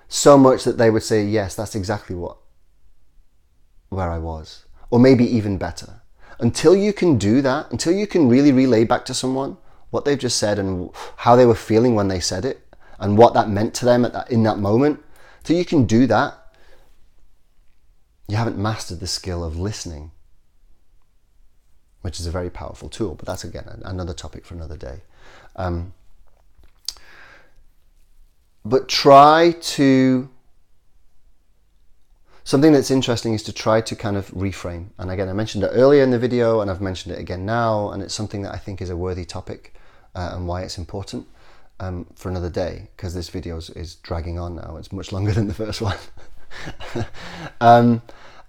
so much that they would say, yes, that's exactly where I was, or maybe even better. Until you can do that, until you can really relay back to someone what they've just said and how they were feeling when they said it and what that meant to them in that moment, until you can do that, you haven't mastered the skill of listening, which is a very powerful tool, but that's, again, another topic for another day. But something that's interesting is to try to kind of reframe. And again, I mentioned it earlier in the video and I've mentioned it again now, and it's something that I think is a worthy topic and why it's important for another day, because this video is dragging on now. It's much longer than the first one.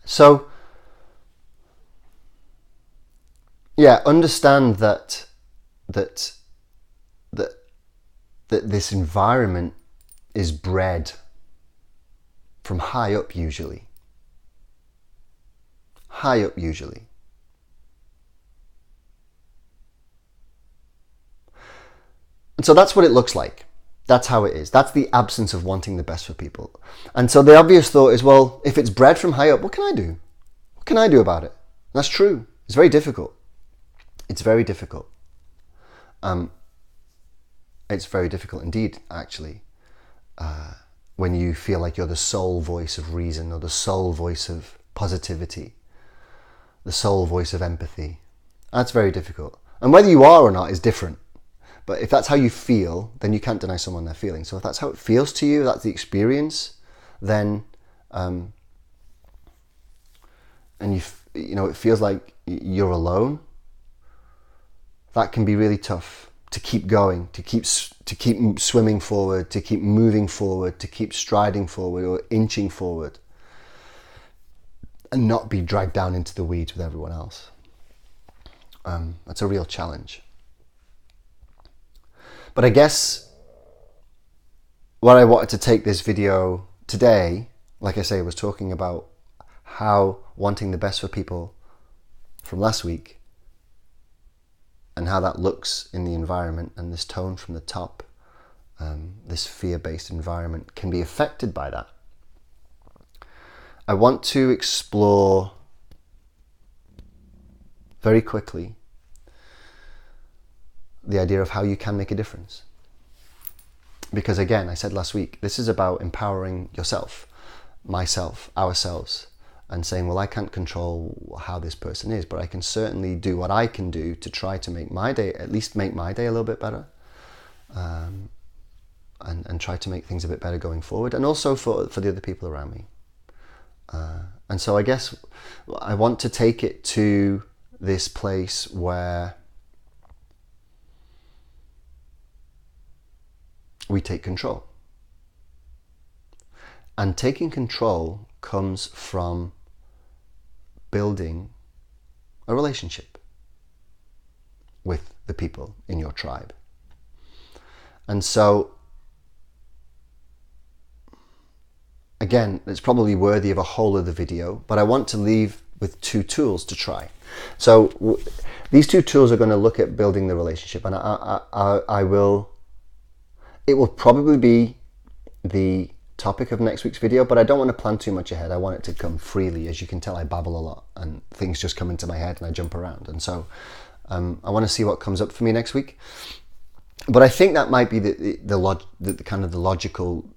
So yeah, understand that this environment is bred from high up usually. High up usually. And so that's what it looks like. That's how it is. That's the absence of wanting the best for people. And so the obvious thought is, well, if it's bred from high up, what can I do? What can I do about it? And that's true. It's very difficult. It's very difficult. It's very difficult indeed, actually, when you feel like you're the sole voice of reason or the sole voice of positivity, the sole voice of empathy. That's very difficult. And whether you are or not is different. But if that's how you feel, then you can't deny someone their feelings. So if that's how it feels to you, that's the experience, then, and it feels like you're alone, that can be really tough to keep going, to keep swimming forward, to keep moving forward, to keep striding forward or inching forward, and not be dragged down into the weeds with everyone else. That's a real challenge. But I guess what I wanted to take this video today, like I say, was talking about how wanting the best for people from last week and how that looks in the environment, and this tone from the top, this fear-based environment can be affected by that. I want to explore very quickly the idea of how you can make a difference. Because again, I said last week, this is about empowering yourself, myself, ourselves, and saying, well, I can't control how this person is, but I can certainly do what I can do to try to make my day, at least make my day a little bit better. and try to make things a bit better going forward, and also for the other people around me. And so I guess I want to take it to this place where we take control. And taking control comes from building a relationship with the people in your tribe. And so, again, it's probably worthy of a whole other video, but I want to leave with 2 tools to try. So these 2 tools are going to look at building the relationship, and it will probably be the topic of next week's video, but I don't want to plan too much ahead. I want it to come freely. As you can tell, I babble a lot and things just come into my head and I jump around. And so I want to see what comes up for me next week. But I think that might be the kind of the logical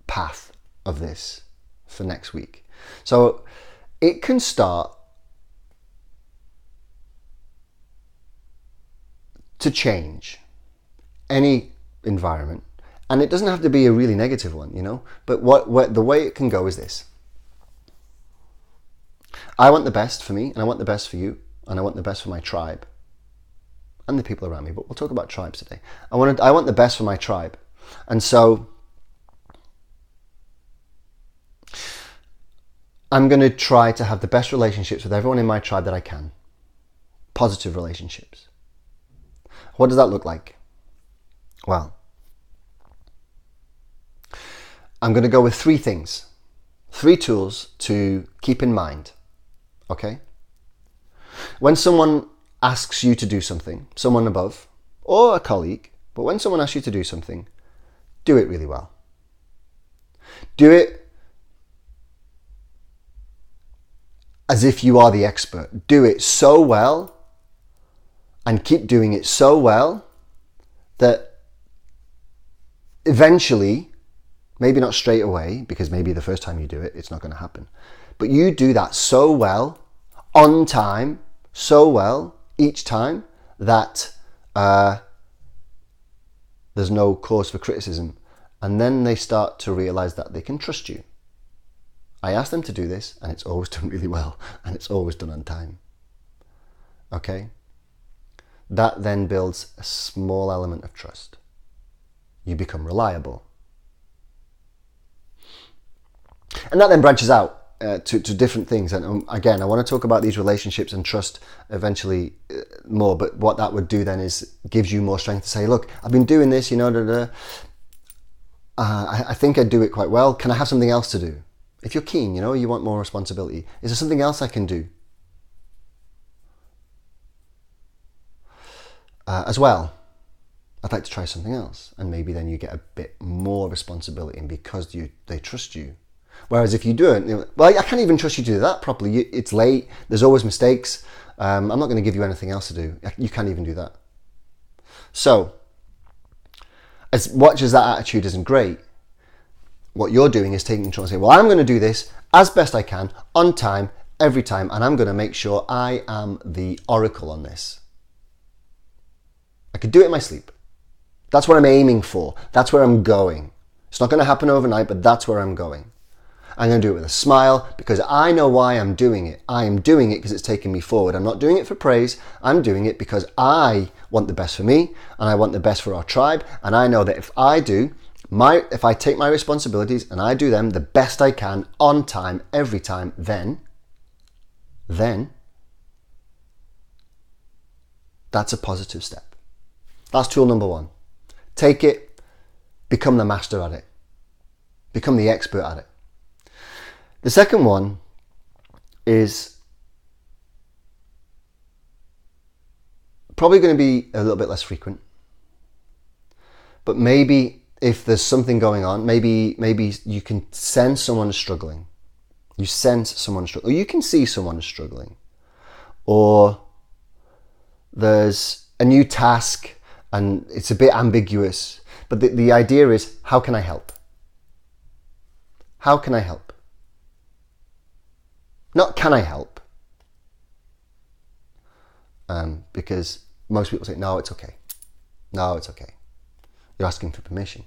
path of this for next week. So it can start to change any environment, and it doesn't have to be a really negative one, you know, but what the way it can go is this. I want the best for me, and I want the best for you, and I want the best for my tribe and the people around me, but we'll talk about tribes today. I want the best for my tribe. And so I'm going to try to have the best relationships with everyone in my tribe that I can. Positive relationships. What does that look like? Well, I'm going to go with 3 things, 3 tools to keep in mind, okay? When someone asks you to do something, someone above, or a colleague, but when someone asks you to do something, do it really well. Do it as if you are the expert. Do it so well and keep doing it so well that eventually, maybe not straight away, because maybe the first time you do it, it's not going to happen. But you do that so well, on time, so well, each time, that there's no cause for criticism. And then they start to realize that they can trust you. I asked them to do this, and it's always done really well, and it's always done on time. Okay? That then builds a small element of trust. You become reliable. And that then branches out to different things. And again, I want to talk about these relationships and trust eventually more, but what that would do then is gives you more strength to say, look, I've been doing this, you know, I think I do it quite well. Can I have something else to do? If you're keen, you know, you want more responsibility. Is there something else I can do? As well, I'd like to try something else. And maybe then you get a bit more responsibility, and because they trust you. Whereas if you don't, you know, well, I can't even trust you to do that properly. It's late. There's always mistakes. I'm not going to give you anything else to do. You can't even do that. So, as much as that attitude isn't great, what you're doing is taking control and saying, well, I'm going to do this as best I can, on time, every time, and I'm going to make sure I am the oracle on this. I could do it in my sleep. That's what I'm aiming for. That's where I'm going. It's not going to happen overnight, but that's where I'm going. I'm going to do it with a smile because I know why I'm doing it. I am doing it because it's taking me forward. I'm not doing it for praise. I'm doing it because I want the best for me and I want the best for our tribe. And I know that if I take my responsibilities and I do them the best I can on time, every time, then that's a positive step. That's tool number 1. Take it, become the master at it. Become the expert at it. The second one is probably going to be a little bit less frequent. But maybe if there's something going on, maybe you can sense someone is struggling. You sense someone struggling. Or you can see someone is struggling. Or there's a new task and it's a bit ambiguous. But the idea is, how can I help? How can I help? Not can I help? Because most people say, no, it's okay. No, it's okay. You're asking for permission.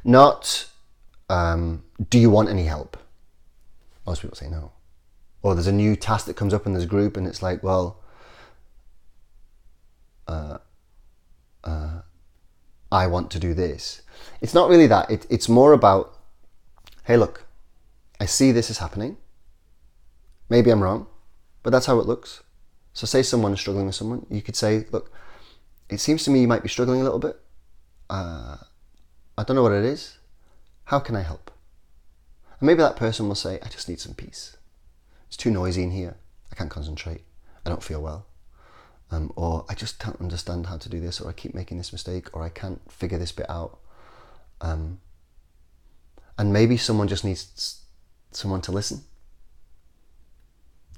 Not, do you want any help? Most people say no. Or there's a new task that comes up in this group and it's like, well, I want to do this. It's not really that. It's more about, hey, look, I see this is happening. Maybe I'm wrong, but that's how it looks. So say someone is struggling with someone, you could say, look, it seems to me you might be struggling a little bit. I don't know what it is. How can I help? And maybe that person will say, I just need some peace. It's too noisy in here. I can't concentrate. I don't feel well. Or I just don't understand how to do this, or I keep making this mistake, or I can't figure this bit out. And maybe someone just needs someone to listen.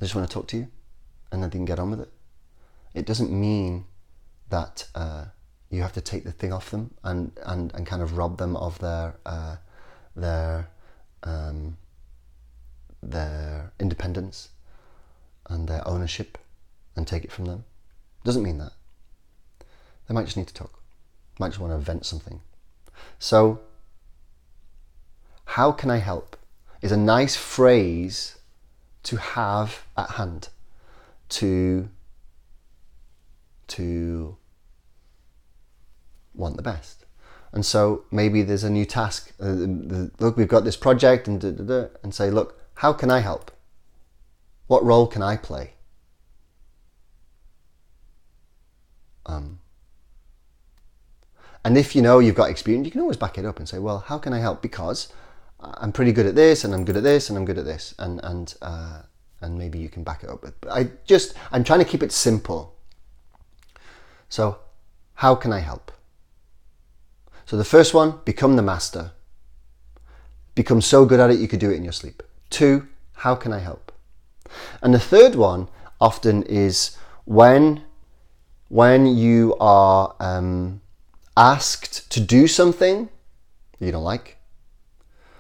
They just want to talk to you, and then they can get on with it. It doesn't mean that you have to take the thing off them and kind of rob them of their independence and their ownership and take it from them. Doesn't mean that. They might just need to talk. Might just want to vent something. So, how can I help is a nice phrase to have at hand to want the best. And so maybe there's a new task. Look, we've got this project and say, look, how can I help? What role can I play? And if you know you've got experience, you can always back it up and say, well, how can I help? Because I'm pretty good at this, and I'm good at this, and I'm good at this, and maybe you can back it up with. But I'm trying to keep it simple. So, how can I help? So the first one, become the master. Become so good at it you could do it in your sleep. 2, how can I help? And the third one often is when you are asked to do something you don't like,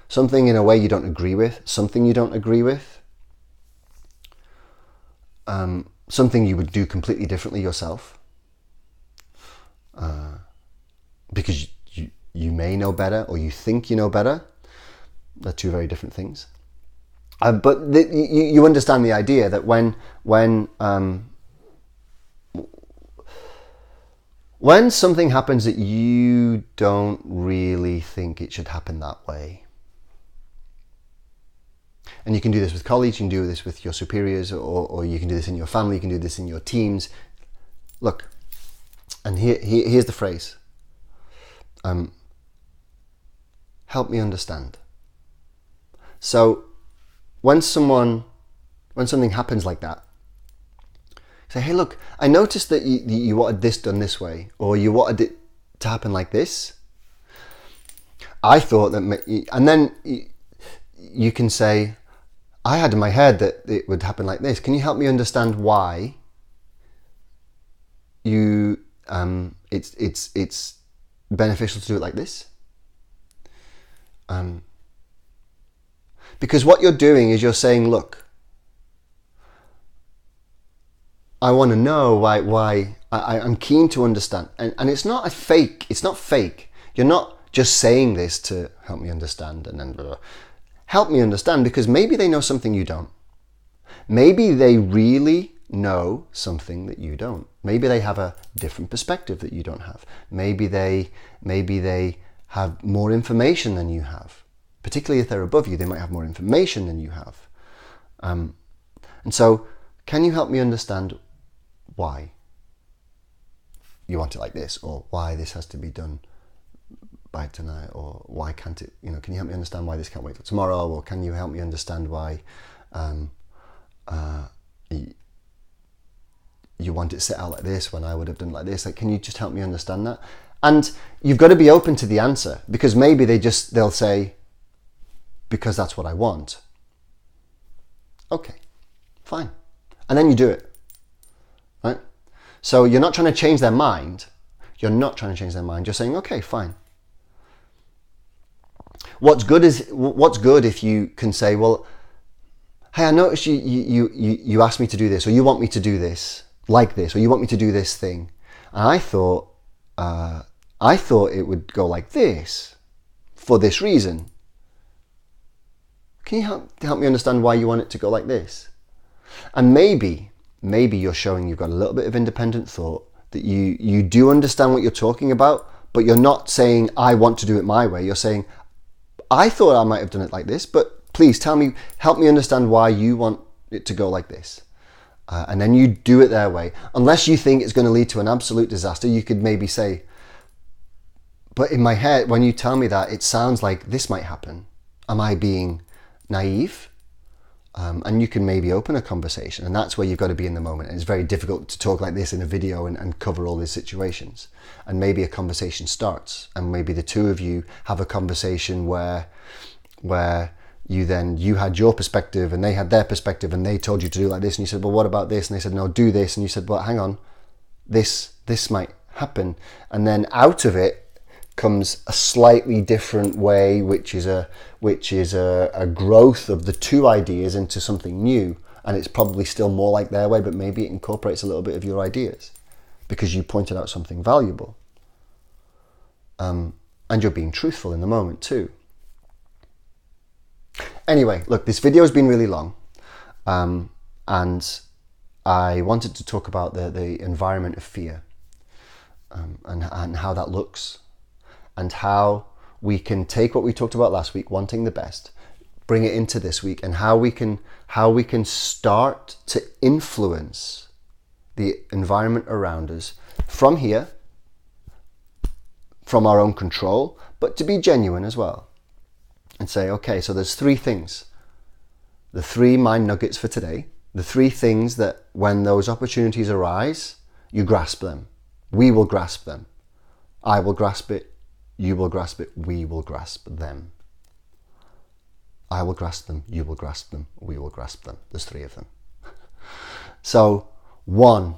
something in a way you don't agree with, something you don't agree with, something you would do completely differently yourself, because you may know better or you think you know better. They're two very different things. But you understand the idea that when something happens that you don't really think it should happen that way, and you can do this with colleagues, you can do this with your superiors, or you can do this in your family, you can do this in your teams. Look, and here's the phrase. Help me understand. So when something happens like that, say, hey, look, I noticed that you wanted this done this way, or you wanted it to happen like this. I thought that, and then you can say, I had in my head that it would happen like this. Can you help me understand why it's beneficial to do it like this? Because what you're doing is you're saying, look, I want to know why I'm keen to understand. And it's not fake. You're not just saying this to help me understand and then help me understand, because maybe they know something you don't. Maybe they really know something that you don't. Maybe they have a different perspective that you don't have. Maybe they have more information than you have. Particularly if they're above you, they might have more information than you have. And so, can you help me understand why you want it like this, or why this has to be done by tonight, or why can't it, can you help me understand why this can't wait till tomorrow, or can you help me understand why you want it set out like this when I would have done like this? Like, can you just help me understand that? And you've got to be open to the answer, because maybe they'll say, because that's what I want. Okay, fine. And then you do it, right? So you're not trying to change their mind. You're saying, okay, fine. What's good if you can say, well, hey, I noticed you asked me to do this, or you want me to do this. like this, or you want me to do this thing. And I thought it would go like this for this reason. Can you help me understand why you want it to go like this? And maybe you're showing you've got a little bit of independent thought, that you do understand what you're talking about, but you're not saying, I want to do it my way. You're saying, I thought I might have done it like this, but please help me understand why you want it to go like this. And then you do it their way. Unless you think it's going to lead to an absolute disaster, you could maybe say, but in my head, when you tell me that, it sounds like this might happen. Am I being naive? And you can maybe open a conversation, and that's where you've got to be in the moment. And it's very difficult to talk like this in a video and cover all these situations. And maybe a conversation starts, and maybe the two of you have a conversation where you had your perspective and they had their perspective, and they told you to do like this, and you said, well, what about this? And they said, no, do this. And you said, well, hang on, this might happen. And then out of it comes a slightly different way, which is a growth of the two ideas into something new. And it's probably still more like their way, but maybe it incorporates a little bit of your ideas because you pointed out something valuable. And you're being truthful in the moment too. Anyway, look, this video has been really long, and I wanted to talk about the environment of fear, and how that looks, and how we can take what we talked about last week, wanting the best, bring it into this week, and how we can start to influence the environment around us from here, from our own control, but to be genuine as well. And say, okay, so there's three things, the three mind nuggets for today, the three things that when those opportunities arise, you grasp them. We will grasp them. I will grasp it. You will grasp it. We will grasp them. I will grasp them. You will grasp them. We will grasp them. There's three of them. So, 1,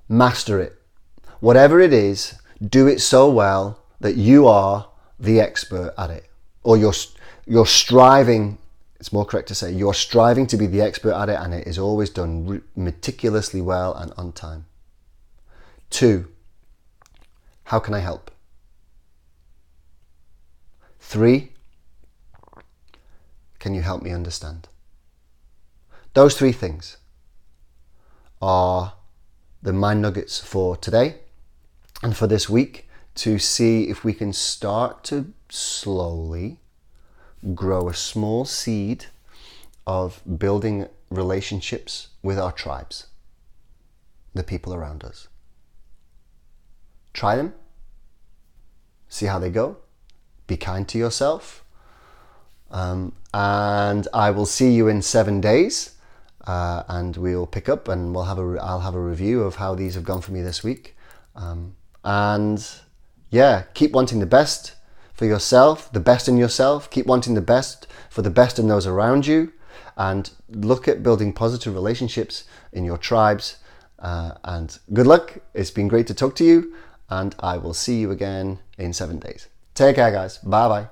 master it. Whatever it is, do it so well that you are the expert at it. Or you're striving, it's more correct to say, you're striving to be the expert at it, and it is always done meticulously well and on time. 2, how can I help? 3, can you help me understand? Those three things are the mind nuggets for today and for this week, to see if we can start to slowly grow a small seed of building relationships with our tribes, the people around us. Try them, see how they go, be kind to yourself, and I will see you in 7 days, and we'll pick up and I'll have a review of how these have gone for me this week, and yeah, keep wanting the best for yourself, the best in yourself. Keep wanting the best for the best in those around you, and look at building positive relationships in your tribes. And good luck. It's been great to talk to you, and I will see you again in 7 days. Take care, guys. Bye bye.